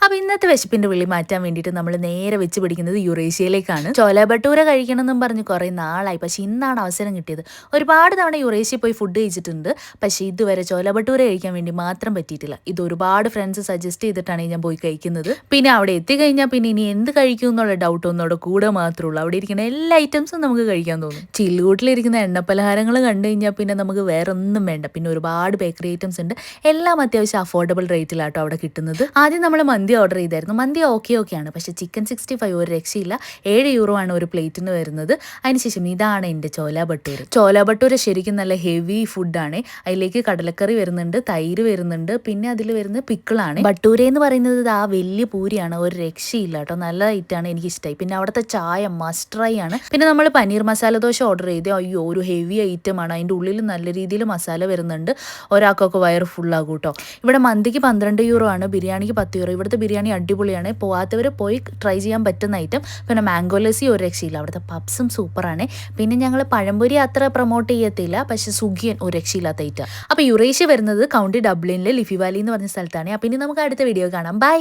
അപ്പോൾ ഇന്നത്തെ വിശപ്പിന്റെ വിളി മാറ്റാൻ വേണ്ടിയിട്ട് നമ്മൾ നേരെ വെച്ച് പിടിക്കുന്നത് യുറേഷ്യയിലേക്കാണ്. ചോല ഭട്ടൂര കഴിക്കണം എന്നും പറഞ്ഞ് കുറേ നാളായി. പക്ഷെ ഇന്നാണ് അവസരം കിട്ടിയത്. ഒരുപാട് തവണ യുറേഷ്യയിൽ പോയി ഫുഡ് കഴിച്ചിട്ടുണ്ട്. പക്ഷേ ഇതുവരെ ചോല ഭട്ടൂര കഴിക്കാൻ വേണ്ടി മാത്രം പറ്റിയിട്ടില്ല. ഇത് ഒരുപാട് ഫ്രണ്ട്സ് സജസ്റ്റ് ചെയ്തിട്ടാണ് ഞാൻ പോയി കഴിക്കുന്നത്. പിന്നെ അവിടെ എത്തിക്കഴിഞ്ഞാൽ പിന്നെ ഇനി എന്ത് കഴിക്കും എന്നുള്ള ഡൗട്ട് ഒന്നും അവിടെ കൂടെ മാത്രമേ ഉള്ളൂ. അവിടെ ഇരിക്കുന്ന എല്ലാ ഐറ്റംസും നമുക്ക് കഴിക്കാൻ തോന്നും. ചില്ലുകൂട്ടിലിരിക്കുന്ന എണ്ണപ്പലഹാരങ്ങൾ കണ്ടു കഴിഞ്ഞാൽ പിന്നെ നമുക്ക് വേറെ ഒന്നും വേണ്ട. പിന്നെ ഒരുപാട് ബേക്കറി ഐറ്റംസ് ഉണ്ട്. എല്ലാം അത്യാവശ്യം അഫോർഡബിൾ റേറ്റിലാട്ടോ അവിടെ കിട്ടുന്നത്. ആദ്യം നമ്മൾ മന്തി ഓർഡർ ചെയ്തായിരുന്നു. മന്തി ഓക്കെയാണ്, പക്ഷേ ചിക്കൻ 65 ഒരു രക്ഷയില്ല. €7 ആണ് ഒരു പ്ലേറ്റിന് വരുന്നത്. അതിനുശേഷം ഇതാണ് എൻ്റെ ചോല ഭട്ടൂര. ചോല ഭട്ടൂര ശരിക്കും നല്ല ഹെവി ഫുഡാണ്. അതിലേക്ക് കടലക്കറി വരുന്നുണ്ട്, തൈര് വരുന്നുണ്ട്, പിന്നെ അതിൽ വരുന്നത് പിക്കിളാണ്. ഭട്ടൂര എന്ന് പറയുന്നത് ആ വലിയ പൂരിയാണ്, ഒരു രക്ഷയില്ല കേട്ടോ. നല്ല ഐറ്റാണ്, എനിക്ക് ഇഷ്ടമായി. പിന്നെ അവിടുത്തെ ചായ മസ്റ്റ് ട്രൈ ആണ്. പിന്നെ നമ്മൾ പനീർ മസാല ദോശ ഓർഡർ ചെയ്ത് അയ്യോ ഒരു ഹെവി ഐറ്റമാണ്. അതിൻ്റെ ഉള്ളിൽ നല്ല രീതിയിൽ മസാല വരുന്നുണ്ട്. ഒരാൾക്കൊക്കെ വയറ് ഫുള്ളാകും കേട്ടോ. ഇവിടെ മന്തിക്ക് €12 ആണ്, ബിരിയാണിക്ക് €10. ഇവിടുത്തെ ബിരിയാണി അടിപൊളിയാണ്. പോവാത്തവർ പോയി ട്രൈ ചെയ്യാൻ പറ്റുന്ന ഐറ്റം. പിന്നെ മാംഗോ ലസ്സി ഒരു രക്ഷയില്ല. അവിടുത്തെ പപ്സും സൂപ്പറാണ്. പിന്നെ ഞങ്ങൾ പഴംപൊരി അത്ര പ്രൊമോട്ട് ചെയ്യത്തില്ല, പക്ഷെ സുഖിയൻ ഒരു രക്ഷയില്ലാത്ത ഐറ്റം. അപ്പോൾ യുറേഷ്യ വരുന്നത് കൗണ്ടി ഡബ്ലിനിലെ ലിഫി വാലി എന്ന് പറഞ്ഞ സ്ഥലത്താണ്. അപ്പോൾ ഇനി നമുക്ക് അടുത്ത വീഡിയോ കാണാം. ബൈ.